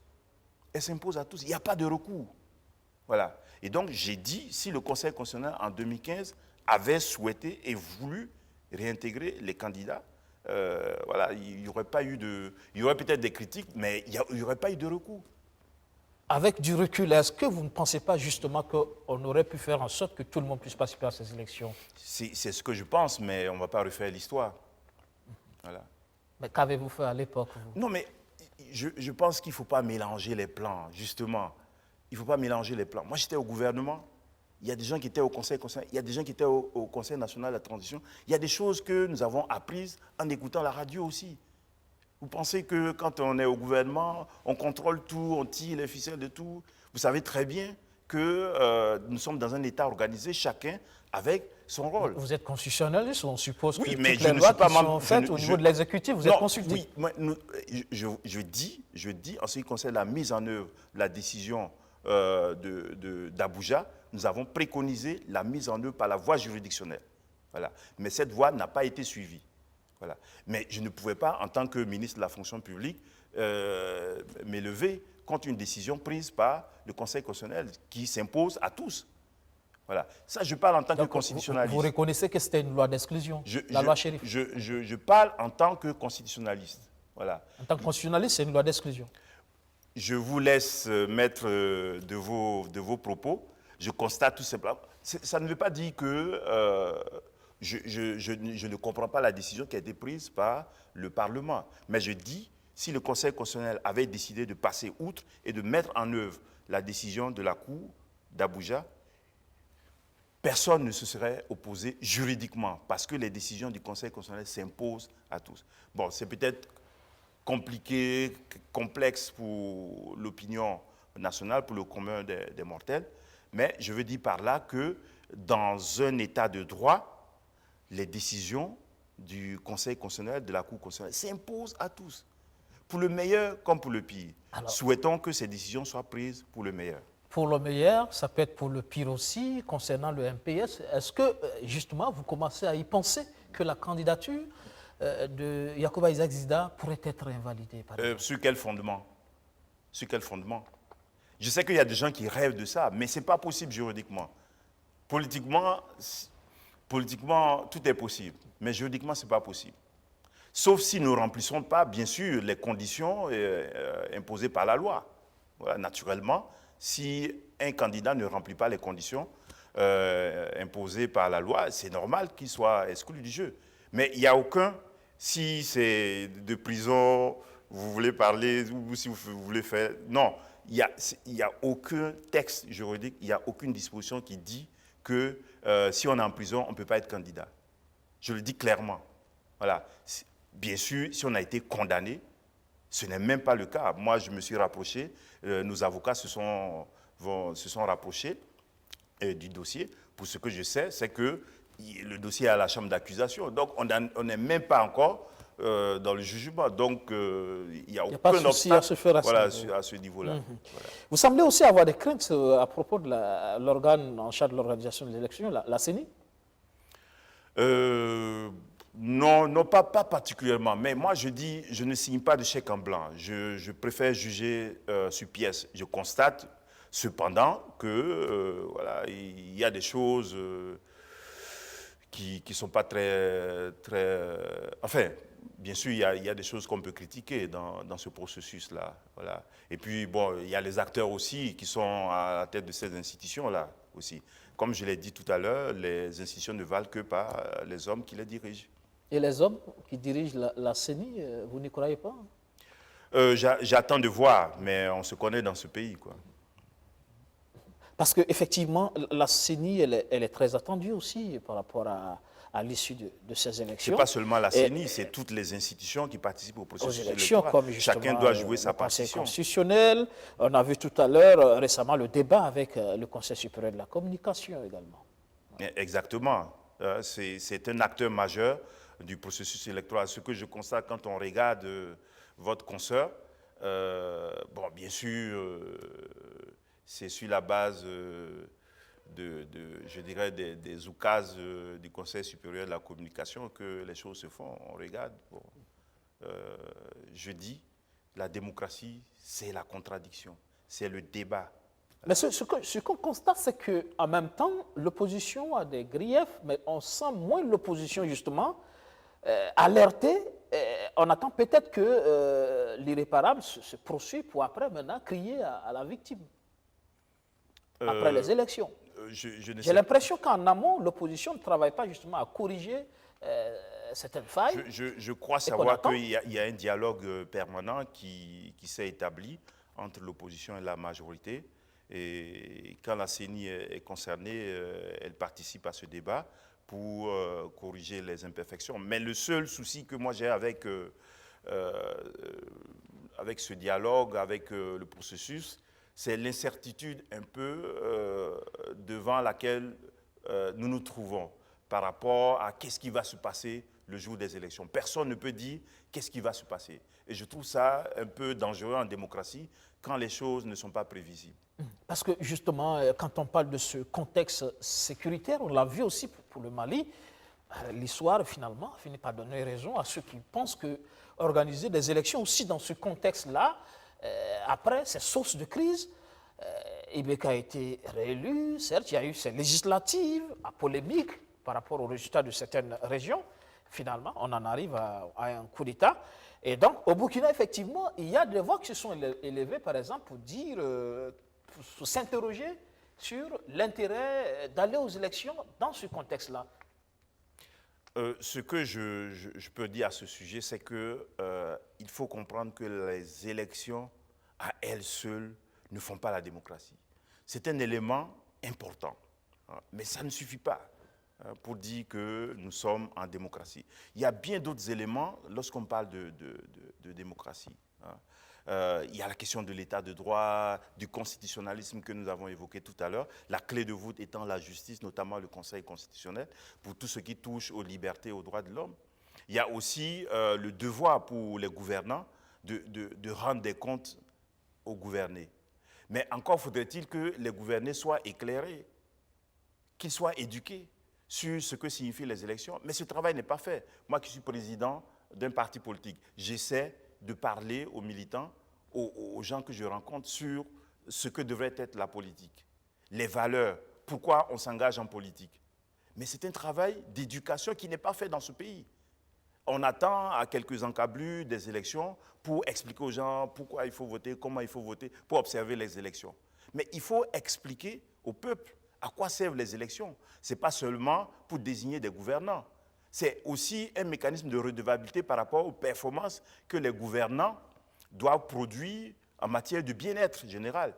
Elles s'imposent à tous. Il n'y a pas de recours. Voilà. Et donc, j'ai dit, si le Conseil constitutionnel, en 2015, avait souhaité et voulu réintégrer les candidats, voilà, il n'y aurait pas eu de... Il y aurait peut-être des critiques, mais il n'y aurait pas eu de recours. Avec du recul, est-ce que vous ne pensez pas justement qu'on aurait pu faire en sorte que tout le monde puisse participer à ces élections? C'est ce que je pense, mais on ne va pas refaire l'histoire. Voilà. Mais qu'avez-vous fait à l'époque? Non, mais je pense qu'il ne faut pas mélanger les plans, justement. Il ne faut pas mélanger les plans. Moi, j'étais au gouvernement. Il y a des gens qui étaient au Conseil constitutionnel. Il y a des gens qui étaient au Conseil national de la transition. Il y a des choses que nous avons apprises en écoutant la radio aussi. Vous pensez que quand on est au gouvernement, on contrôle tout, on tire les ficelles de tout. Vous savez très bien que nous sommes dans un État organisé, chacun avec son rôle. Vous êtes constitutionnaliste, on suppose que oui, mais toutes les lois qui sont faites au niveau de l'exécutif, vous êtes consulté. Oui, moi, je dis, en ce qui concerne la mise en œuvre de la décision d'Abuja, nous avons préconisé la mise en œuvre par la voie juridictionnelle. Voilà. Mais cette voie n'a pas été suivie. Voilà. Mais je ne pouvais pas, en tant que ministre de la fonction publique, m'élever contre une décision prise par le Conseil constitutionnel qui s'impose à tous. Voilà. Ça, je parle en tant que constitutionnaliste. Vous reconnaissez que c'était une loi d'exclusion, la loi Chérif? Je parle en tant que constitutionnaliste. Voilà. En tant que constitutionnaliste, c'est une loi d'exclusion. Je vous laisse mettre de vos propos. Je constate tout simplement. Ça ne veut pas dire que je ne comprends pas la décision qui a été prise par le Parlement. Mais je dis, si le Conseil constitutionnel avait décidé de passer outre et de mettre en œuvre la décision de la Cour d'Abuja, personne ne se serait opposé juridiquement parce que les décisions du Conseil constitutionnel s'imposent à tous. Bon, c'est peut-être compliqué, complexe pour l'opinion nationale, pour le commun des mortels, mais je veux dire par là que dans un état de droit, les décisions du Conseil constitutionnel, de la Cour constitutionnelle, s'imposent à tous, pour le meilleur comme pour le pire. Alors, souhaitons que ces décisions soient prises pour le meilleur. Pour le meilleur, ça peut être pour le pire aussi, concernant le MPS. Est-ce que, justement, vous commencez à y penser que la candidature de Yacouba Isaac Zida pourrait être invalidée par sur quel fondement? Sur quel fondement? Je sais qu'il y a des gens qui rêvent de ça, mais ce n'est pas possible juridiquement. Politiquement, tout est possible, mais juridiquement, ce n'est pas possible. Sauf si nous ne remplissons pas, bien sûr, les conditions imposées par la loi. Voilà, naturellement, si un candidat ne remplit pas les conditions imposées par la loi, c'est normal qu'il soit exclu du jeu. Mais il n'y a aucun, si c'est de prison, vous voulez parler, ou si vous voulez faire... Non, il n'y a aucun texte juridique, il n'y a aucune disposition qui dit que si on est en prison, on ne peut pas être candidat. Je le dis clairement. Voilà. Bien sûr, si on a été condamné, ce n'est même pas le cas. Moi, je me suis rapproché, nos avocats se sont rapprochés du dossier. Pour ce que je sais, c'est que le dossier est à la chambre d'accusation. Donc, on n'est même pas encore dans le jugement. Donc, il n'y a aucun obstacle à se faire à ce niveau-là. Voilà. Vous semblez aussi avoir des craintes à propos de l'organe en charge de l'organisation des élections, la CENI? Non, pas particulièrement. Mais moi, je dis, je ne signe pas de chèque en blanc. Je préfère juger sur pièce. Je constate cependant que voilà, il y a des choses qui ne sont pas très... enfin, bien sûr, il y a des choses qu'on peut critiquer dans ce processus-là. Voilà. Et puis, bon, il y a les acteurs aussi qui sont à la tête de ces institutions-là aussi. Comme je l'ai dit tout à l'heure, les institutions ne valent que par les hommes qui les dirigent. Et les hommes qui dirigent la CENI, vous n'y croyez pas? J'attends de voir, mais on se connaît dans ce pays, quoi. Parce qu'effectivement, la CENI, elle est très attendue aussi par rapport à l'issue de ces élections. Ce n'est pas seulement la CENI, c'est toutes les institutions qui participent au processus électoral. Chacun doit jouer sa partition. Le Conseil constitutionnel, on a vu tout à l'heure, récemment, le débat avec le Conseil supérieur de la communication également. Exactement. C'est un acteur majeur du processus électoral. Ce que je constate quand on regarde votre consoeur, bon, bien sûr, c'est sur la base je dirais, des oukases du Conseil supérieur de la communication que les choses se font. On regarde, bon, je dis, la démocratie, c'est la contradiction, c'est le débat. Mais ce qu'on constate, c'est qu'en même temps, l'opposition a des griefs, mais on sent moins l'opposition, justement, alertée. On attend peut-être que l'irréparable se poursuive pour après, maintenant, crier à la victime, après les élections. J'ai l'impression qu'en amont, l'opposition ne travaille pas justement à corriger certaines failles. Je crois savoir qu'il y a un dialogue permanent qui s'est établi entre l'opposition et la majorité. Et quand la CENI est concernée, elle participe à ce débat pour corriger les imperfections. Mais le seul souci que moi j'ai avec ce dialogue, avec le processus, c'est l'incertitude un peu devant laquelle nous nous trouvons par rapport à qu'est-ce qui va se passer le jour des élections. Personne ne peut dire qu'est-ce qui va se passer. Et je trouve ça un peu dangereux en démocratie quand les choses ne sont pas prévisibles. Parce que justement, quand on parle de ce contexte sécuritaire, on l'a vu aussi pour le Mali, l'histoire, finalement, finit par donner raison à ceux qui pensent que organiser des élections aussi dans ce contexte-là, après ces sources de crise, Ibeka a été réélu, certes, il y a eu ces législatives à polémique par rapport aux résultats de certaines régions. Finalement, on en arrive à un coup d'État. Et donc, au Burkina, effectivement, il y a des voix qui se sont élevées, par exemple, pour dire, pour s'interroger sur l'intérêt d'aller aux élections dans ce contexte-là. Ce que je peux dire à ce sujet, c'est qu'il faut comprendre que les élections, à elles seules, ne font pas la démocratie. C'est un élément important, hein, mais ça ne suffit pas pour dire que nous sommes en démocratie. Il y a bien d'autres éléments lorsqu'on parle de démocratie. Hein. Il y a la question de l'état de droit, du constitutionnalisme que nous avons évoqué tout à l'heure, la clé de voûte étant la justice, notamment le Conseil constitutionnel, pour tout ce qui touche aux libertés et aux droits de l'homme. Il y a aussi le devoir pour les gouvernants de rendre des comptes aux gouvernés. Mais encore faudrait-il que les gouvernés soient éclairés, qu'ils soient éduqués sur ce que signifient les élections. Mais ce travail n'est pas fait. Moi qui suis président d'un parti politique, j'essaie de parler aux militants, aux gens que je rencontre sur ce que devrait être la politique, les valeurs, pourquoi on s'engage en politique. Mais c'est un travail d'éducation qui n'est pas fait dans ce pays. On attend à quelques encablures des élections pour expliquer aux gens pourquoi il faut voter, comment il faut voter, pour observer les élections. Mais il faut expliquer au peuple à quoi servent les élections. Ce n'est pas seulement pour désigner des gouvernants. C'est aussi un mécanisme de redevabilité par rapport aux performances que les gouvernants doivent produire en matière de bien-être général.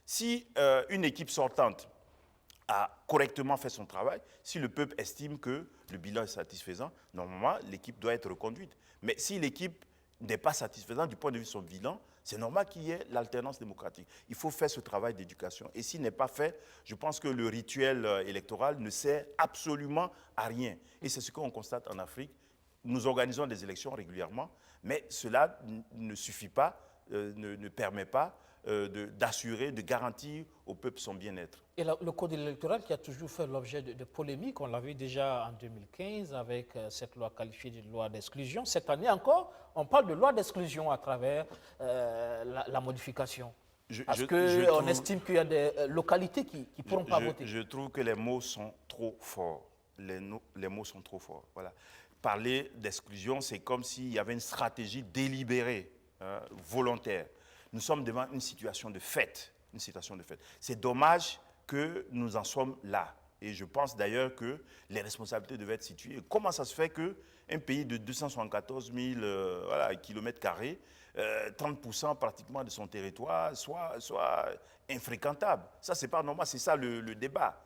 Si une équipe sortante a correctement fait son travail, si le peuple estime que le bilan est satisfaisant, normalement, l'équipe doit être reconduite. Mais si l'équipe n'est pas satisfaisante du point de vue de son bilan, c'est normal qu'il y ait l'alternance démocratique. Il faut faire ce travail d'éducation. Et s'il n'est pas fait, je pense que le rituel électoral ne sert absolument à rien. Et c'est ce qu'on constate en Afrique. Nous organisons des élections régulièrement, mais cela ne suffit pas, ne permet pas d'assurer, de garantir au peuple son bien-être. Et le code électoral qui a toujours fait l'objet de polémiques, on l'a vu déjà en 2015 avec cette loi qualifiée de loi d'exclusion. Cette année encore, on parle de loi d'exclusion à travers la modification. Parce qu'on estime qu'il y a des localités qui ne pourront pas voter. Je trouve que les mots sont trop forts. Les mots sont trop forts. Voilà. Parler d'exclusion, c'est comme s'il y avait une stratégie délibérée, volontaire. Nous sommes devant une situation de fait. C'est dommage que nous en sommes là. Et je pense d'ailleurs que les responsabilités devaient être situées. Comment ça se fait qu'un pays de 274 000 km², 30% pratiquement de son territoire soit infréquentable? Ça, c'est pas normal. C'est ça le débat.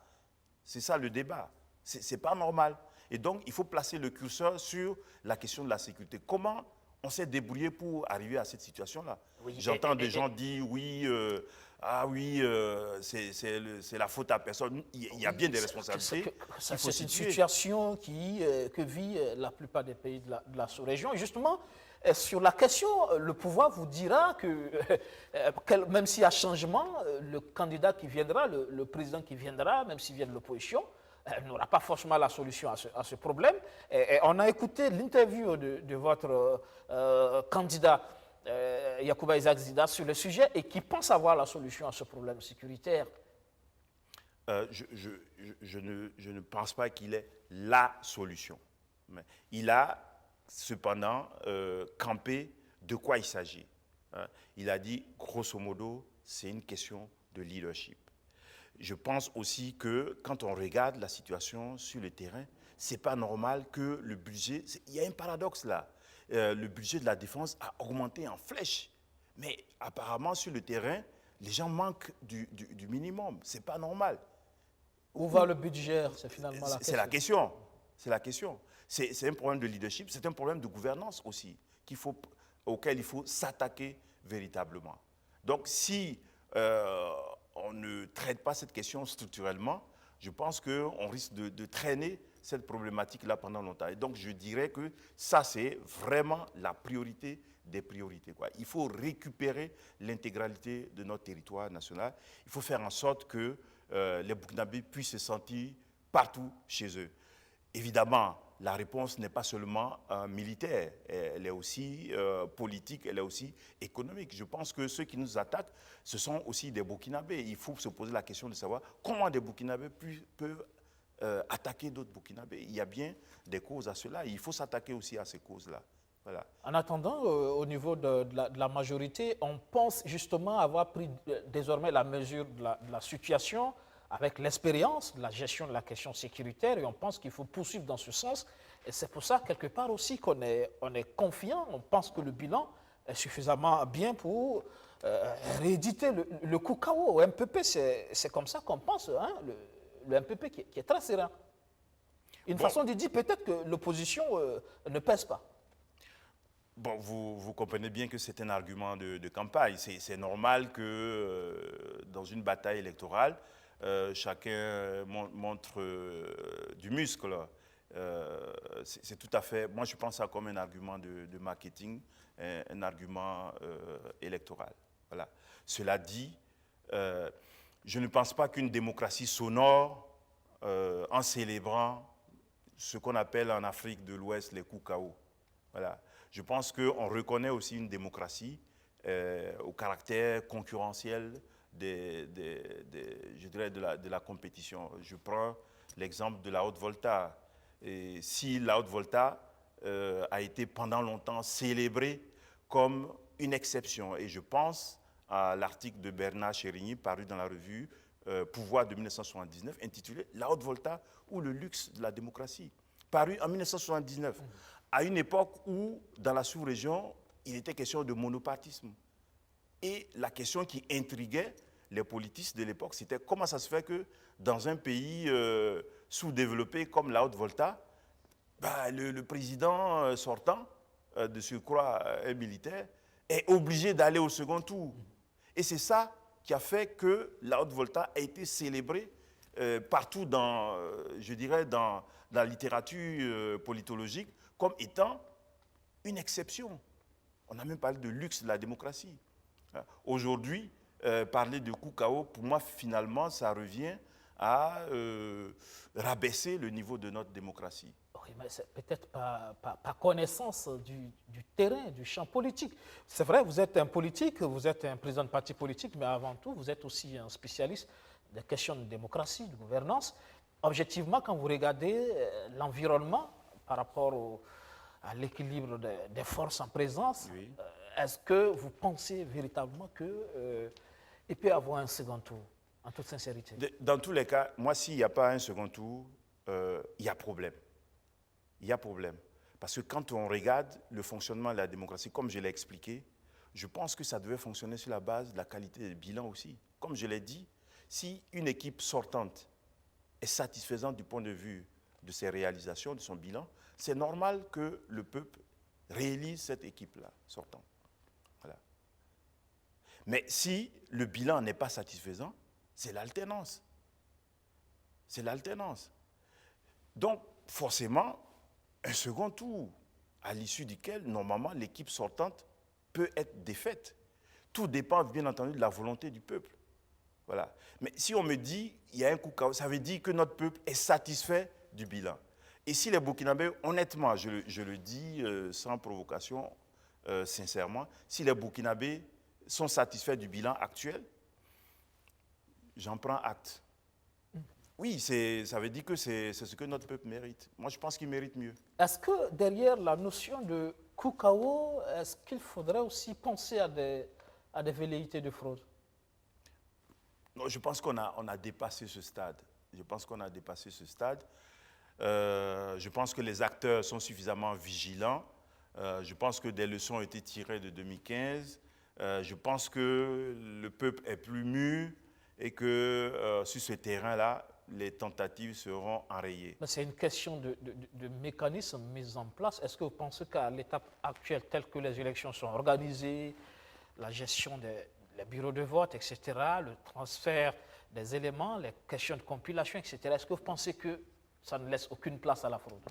C'est ça le débat. C'est pas normal. Et donc, il faut placer le curseur sur la question de la sécurité. Comment on s'est débrouillé pour arriver à cette situation-là? Oui, j'entends des gens dire oui, c'est la faute à personne. Il y a bien des responsabilités. C'est une situation que vit la plupart des pays de la sous-région. Et justement, sur la question, le pouvoir vous dira que même s'il y a changement, le candidat qui viendra, le président qui viendra, même s'il vient de l'opposition, n'aura pas forcément la solution à ce problème. Et on a écouté l'interview de votre candidat, Yacouba Isaac Zida, sur le sujet et qui pense avoir la solution à ce problème sécuritaire. Je ne pense pas qu'il ait la solution. Mais il a cependant campé de quoi il s'agit. Il a dit, grosso modo, c'est une question de leadership. Je pense aussi que quand on regarde la situation sur le terrain, ce n'est pas normal que le budget... Il y a un paradoxe là. Le budget de la défense a augmenté en flèche. Mais apparemment, sur le terrain, les gens manquent du minimum. Ce n'est pas normal. Où va le budget? C'est finalement la question. C'est la question. C'est la question. C'est un problème de leadership, c'est un problème de gouvernance aussi, auquel il faut s'attaquer véritablement. Donc, si on ne traite pas cette question structurellement, je pense qu'on risque de traîner cette problématique-là pendant longtemps. Et donc, je dirais que ça, c'est vraiment la priorité des priorités, quoi. Il faut récupérer l'intégralité de notre territoire national. Il faut faire en sorte que les Burkinabés puissent se sentir partout chez eux. Évidemment, la réponse n'est pas seulement militaire, elle est aussi politique, elle est aussi économique. Je pense que ceux qui nous attaquent, ce sont aussi des Burkinabés. Il faut se poser la question de savoir comment des Burkinabés peuvent attaquer d'autres Burkinabés. Il y a bien des causes à cela. Il faut s'attaquer aussi à ces causes-là. Voilà. En attendant, au niveau de la majorité, on pense justement avoir pris désormais la mesure de la situation avec l'expérience de la gestion de la question sécuritaire et on pense qu'il faut poursuivre dans ce sens. Et c'est pour ça, quelque part aussi, on est confiant, on pense que le bilan est suffisamment bien pour rééditer le coup KO au MPP. C'est comme ça qu'on pense, hein, le MPP qui est très serein. Une façon de dire peut-être que l'opposition ne pèse pas. Bon, vous comprenez bien que c'est un argument de campagne. C'est normal que dans une bataille électorale, chacun montre du muscle. C'est tout à fait... Moi, je pense ça comme un argument de marketing, un argument électoral. Voilà. Cela dit, je ne pense pas qu'une démocratie s'honore en célébrant ce qu'on appelle en Afrique de l'Ouest les coups KO. Voilà. Je pense qu'on reconnaît aussi une démocratie au caractère concurrentiel je dirais de la compétition. Je prends l'exemple de la Haute-Volta. Et si la Haute-Volta a été pendant longtemps célébrée comme une exception, et je pense à l'article de Bernard Chérigny paru dans la revue Pouvoir de 1979, intitulé « La Haute-Volta ou le luxe de la démocratie », paru en 1979. À une époque où, dans la sous-région, il était question de monopartisme. Et la question qui intriguait les politistes de l'époque, c'était comment ça se fait que dans un pays sous-développé comme la Haute-Volta, le président sortant, de surcroît un militaire, est obligé d'aller au second tour. Et c'est ça qui a fait que la Haute-Volta a été célébrée partout dans, je dirais, dans la littérature politologique, comme étant une exception. On a même parlé de luxe de la démocratie. Aujourd'hui, parler de coup KO, pour moi, finalement, ça revient à rabaisser le niveau de notre démocratie. Oui, mais c'est peut-être pas connaissance du terrain, du champ politique. C'est vrai, vous êtes un politique, vous êtes un président de parti politique, mais avant tout, vous êtes aussi un spécialiste des questions de démocratie, de gouvernance. Objectivement, quand vous regardez l'environnement par rapport à l'équilibre des forces en présence, oui. Est-ce que vous pensez véritablement qu'il peut y avoir un second tour, en toute sincérité? Dans tous les cas, moi, s'il n'y a pas un second tour, il y a problème. Il y a problème. Parce que quand on regarde le fonctionnement de la démocratie, comme je l'ai expliqué, je pense que ça devait fonctionner sur la base de la qualité des bilans aussi. Comme je l'ai dit, si une équipe sortante est satisfaisante du point de vue de ses réalisations, de son bilan, c'est normal que le peuple réélise cette équipe-là sortante. Voilà. Mais si le bilan n'est pas satisfaisant, c'est l'alternance. C'est l'alternance. Donc, forcément, un second tour, à l'issue duquel, normalement, l'équipe sortante peut être défaite. Tout dépend, bien entendu, de la volonté du peuple. Voilà. Mais si on me dit il y a un coup KO, ça veut dire que notre peuple est satisfait du bilan. Et si les Burkinabés, honnêtement, je le dis sans provocation, sincèrement, si les Burkinabés sont satisfaits du bilan actuel, j'en prends acte. Oui, ça veut dire que c'est ce que notre peuple mérite. Moi, je pense qu'il mérite mieux. Est-ce que derrière la notion de coup KO, est-ce qu'il faudrait aussi penser à des velléités de fraude? Non, je pense qu'on a dépassé ce stade. Je pense qu'on a dépassé ce stade. Je pense que les acteurs sont suffisamment vigilants. Je pense que des leçons ont été tirées de 2015. Je pense que le peuple est plus mûr et que sur ce terrain-là, les tentatives seront enrayées. C'est une question de mécanisme mis en place. Est-ce que vous pensez qu'à l'étape actuelle, telle que les élections sont organisées, la gestion des bureaux de vote, etc., le transfert des éléments, les questions de compilation, etc., est-ce que vous pensez que ça ne laisse aucune place à la fraude?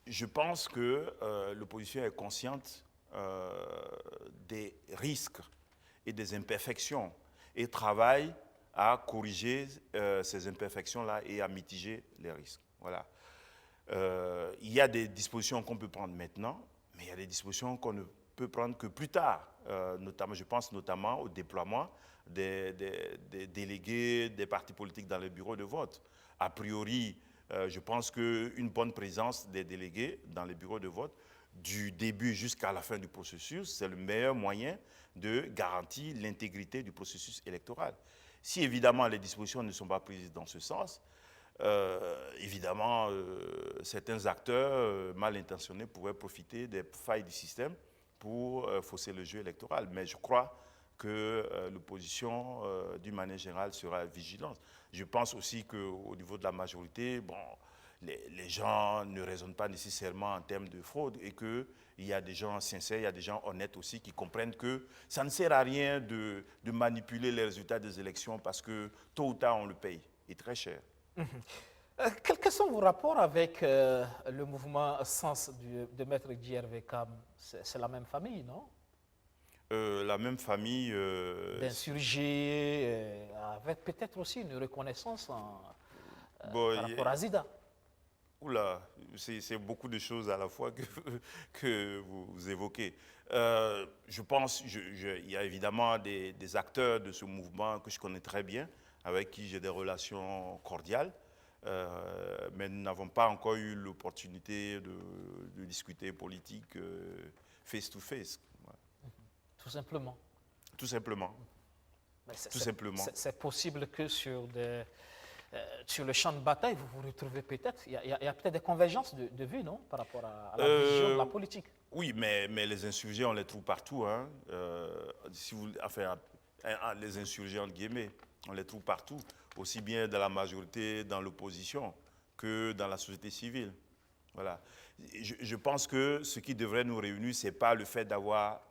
Je pense que l'opposition est consciente des risques et des imperfections et travaille à corriger ces imperfections-là et à mitiger les risques. Voilà. Il y a des dispositions qu'on peut prendre maintenant, mais il y a des dispositions qu'on ne peut prendre que plus tard. Notamment, je pense notamment au déploiement des délégués des partis politiques dans les bureaux de vote. A priori, je pense qu'une bonne présence des délégués dans les bureaux de vote, du début jusqu'à la fin du processus, c'est le meilleur moyen de garantir l'intégrité du processus électoral. Si évidemment les dispositions ne sont pas prises dans ce sens, évidemment, certains acteurs mal intentionnés pourraient profiter des failles du système pour fausser le jeu électoral. Mais je crois que l'opposition, d'une manière générale, sera vigilante. Je pense aussi qu'au niveau de la majorité, bon, les gens ne raisonnent pas nécessairement en termes de fraude et qu'il y a des gens sincères, il y a des gens honnêtes aussi qui comprennent que ça ne sert à rien de manipuler les résultats des élections parce que tôt ou tard, on le paye, et très cher. Quels sont vos rapports avec le mouvement Sens de Maître Djervé Kam? C'est la même famille, non? La même famille... d'insurgés, avec peut-être aussi une reconnaissance bon, par rapport à Zida. Oula, c'est beaucoup de choses à la fois que vous évoquez. Je pense qu'il y a évidemment des acteurs de ce mouvement que je connais très bien, avec qui j'ai des relations cordiales, mais nous n'avons pas encore eu l'opportunité de discuter politique face-to-face. Voilà. Tout simplement. Tout simplement. Tout simplement. C'est possible que sur le champ de bataille, vous vous retrouvez peut-être. Il y a peut-être des convergences de vues, non, par rapport à la vision de la politique. Oui, mais les insurgés, on les trouve partout. Hein. Les insurgés, entre guillemets, on les trouve partout, aussi bien dans la majorité, dans l'opposition, que dans la société civile. Voilà. Je pense que ce qui devrait nous réunir, ce n'est pas le fait d'avoir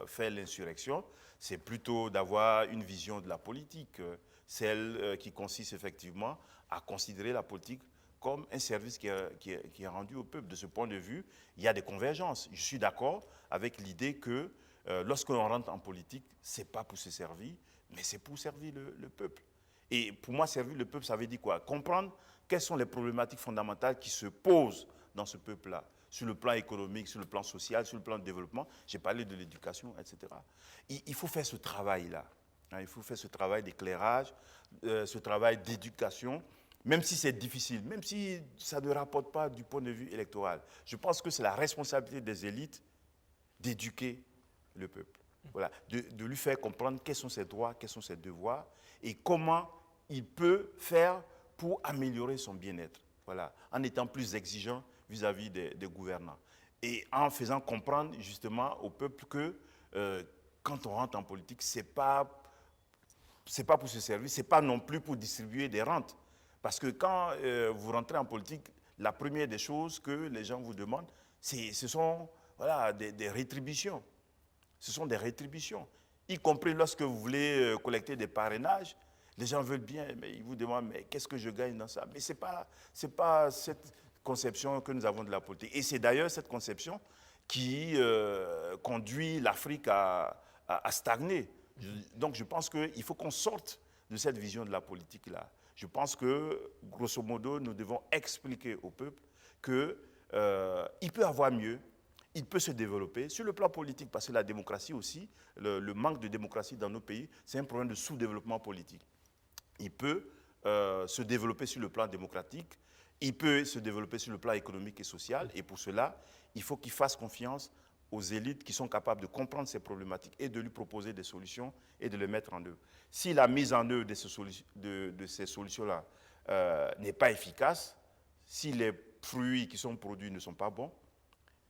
fait l'insurrection, c'est plutôt d'avoir une vision de la politique, celle qui consiste effectivement à considérer la politique comme un service qui est rendu au peuple. De ce point de vue, il y a des convergences. Je suis d'accord avec l'idée que lorsqu'on rentre en politique, ce n'est pas pour se servir, mais c'est pour servir le peuple. Et pour moi, servir le peuple, ça veut dire quoi? Comprendre quelles sont les problématiques fondamentales qui se posent dans ce peuple-là, sur le plan économique, sur le plan social, sur le plan de développement. J'ai parlé de l'éducation, etc. Il faut faire ce travail-là. Il faut faire ce travail d'éclairage, ce travail d'éducation, même si c'est difficile, même si ça ne rapporte pas du point de vue électoral. Je pense que c'est la responsabilité des élites d'éduquer le peuple. Voilà, de lui faire comprendre quels sont ses droits, quels sont ses devoirs et comment il peut faire pour améliorer son bien-être. Voilà, en étant plus exigeant vis-à-vis des gouvernants. Et en faisant comprendre justement au peuple que quand on rentre en politique, ce n'est pas pour se servir, ce n'est pas non plus pour distribuer des rentes. Parce que quand vous rentrez en politique, la première des choses que les gens vous demandent, ce sont voilà, des rétributions. Ce sont des rétributions. Y compris lorsque vous voulez collecter des parrainages, les gens veulent bien, mais ils vous demandent, mais qu'est-ce que je gagne dans ça? Mais ce n'est pas cette conception que nous avons de la politique. Et c'est d'ailleurs cette conception qui conduit l'Afrique à stagner. Donc je pense qu'il faut qu'on sorte de cette vision de la politique-là. Je pense que, grosso modo, nous devons expliquer au peuple qu'il peut avoir mieux, il peut se développer sur le plan politique, parce que la démocratie aussi, le manque de démocratie dans nos pays, c'est un problème de sous-développement politique. Il peut se développer sur le plan démocratique, il peut se développer sur le plan économique et social, et pour cela, il faut qu'il fasse confiance aux élites qui sont capables de comprendre ces problématiques et de lui proposer des solutions et de les mettre en œuvre. Si la mise en œuvre de ces solutions-là n'est pas efficace, si les fruits qui sont produits ne sont pas bons,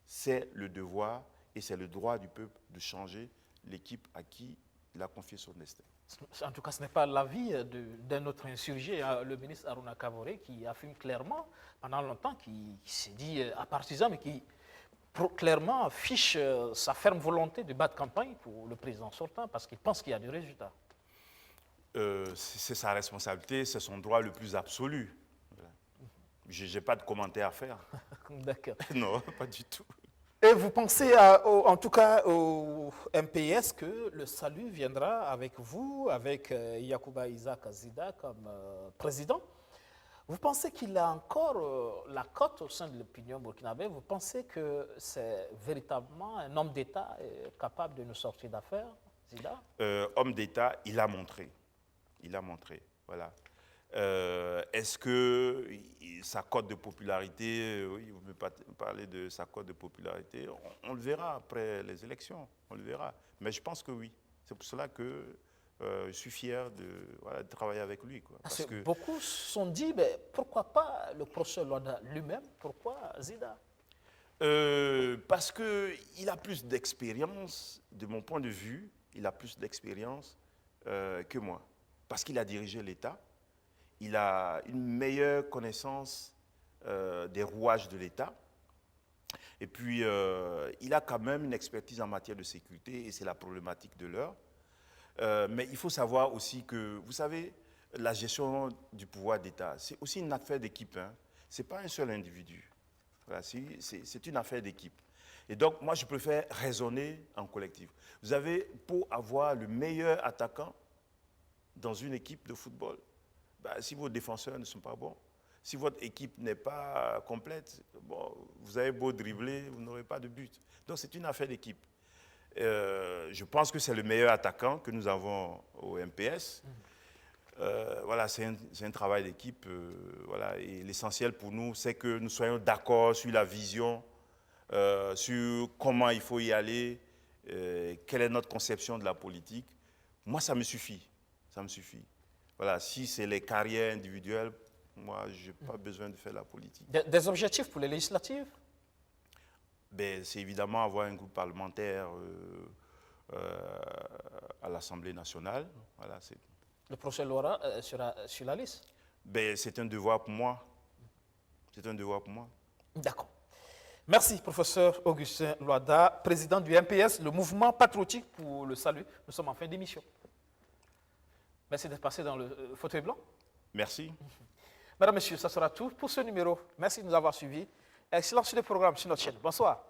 c'est le devoir et c'est le droit du peuple de changer l'équipe à qui il a confié son destin. En tout cas, ce n'est pas l'avis d'un autre insurgé, le ministre Aruna Kavore, qui affirme clairement, pendant longtemps, qui s'est dit apartisan, mais qui clairement affiche sa ferme volonté de battre campagne pour le président sortant, parce qu'il pense qu'il y a du résultat. C'est sa responsabilité, c'est son droit le plus absolu. Je n'ai pas de commentaire à faire. D'accord. Non, pas du tout. Et vous pensez, en tout cas, au MPS, que le salut viendra avec vous, avec Yacouba Isaac Zida comme président? Vous pensez qu'il a encore la cote au sein de l'opinion burkinabé? Vous pensez que c'est véritablement un homme d'État capable de nous sortir d'affaires, Zida? Homme d'État, il a montré. Il a montré, voilà. Est-ce que sa cote de popularité, oui, vous me parlez de sa cote de popularité, on le verra après les élections, on le verra. Mais je pense que oui. C'est pour cela que je suis fier de travailler avec lui, quoi. Parce que beaucoup se sont dit, mais pourquoi pas le professeur Loada lui-même? Pourquoi Zida? Parce qu'il a plus d'expérience, de mon point de vue, il a plus d'expérience que moi. Parce qu'il a dirigé l'État, il a une meilleure connaissance des rouages de l'État. Et puis, il a quand même une expertise en matière de sécurité, et c'est la problématique de l'heure. Mais il faut savoir aussi que, vous savez, la gestion du pouvoir d'État, c'est aussi une affaire d'équipe. Hein. Ce n'est pas un seul individu. Voilà, c'est une affaire d'équipe. Et donc, moi, je préfère raisonner en collectif. Vous avez, pour avoir le meilleur attaquant dans une équipe de football, ben, si vos défenseurs ne sont pas bons, si votre équipe n'est pas complète, bon, vous avez beau dribbler, vous n'aurez pas de but. Donc, c'est une affaire d'équipe. Je pense que c'est le meilleur attaquant que nous avons au MPS. Voilà, c'est un travail d'équipe. Voilà, et l'essentiel pour nous, c'est que nous soyons d'accord sur la vision, sur comment il faut y aller, quelle est notre conception de la politique. Moi, ça me suffit. Ça me suffit. Voilà, si c'est les carrières individuelles, moi, je n'ai pas besoin de faire la politique. Des objectifs pour les législatives? Ben, c'est évidemment avoir un groupe parlementaire à l'Assemblée nationale. Voilà, le professeur Laura sera sur la liste? Ben, c'est un devoir pour moi. C'est un devoir pour moi. D'accord. Merci, professeur Augustin Loada, président du MPS, le mouvement patriotique pour le salut. Nous sommes en fin d'émission. Merci d'être passé dans le fauteuil blanc. Merci. Mesdames, Messieurs, ça sera tout pour ce numéro. Merci de nous avoir suivis. Excellent sur le programme sur notre chaîne. Bonsoir.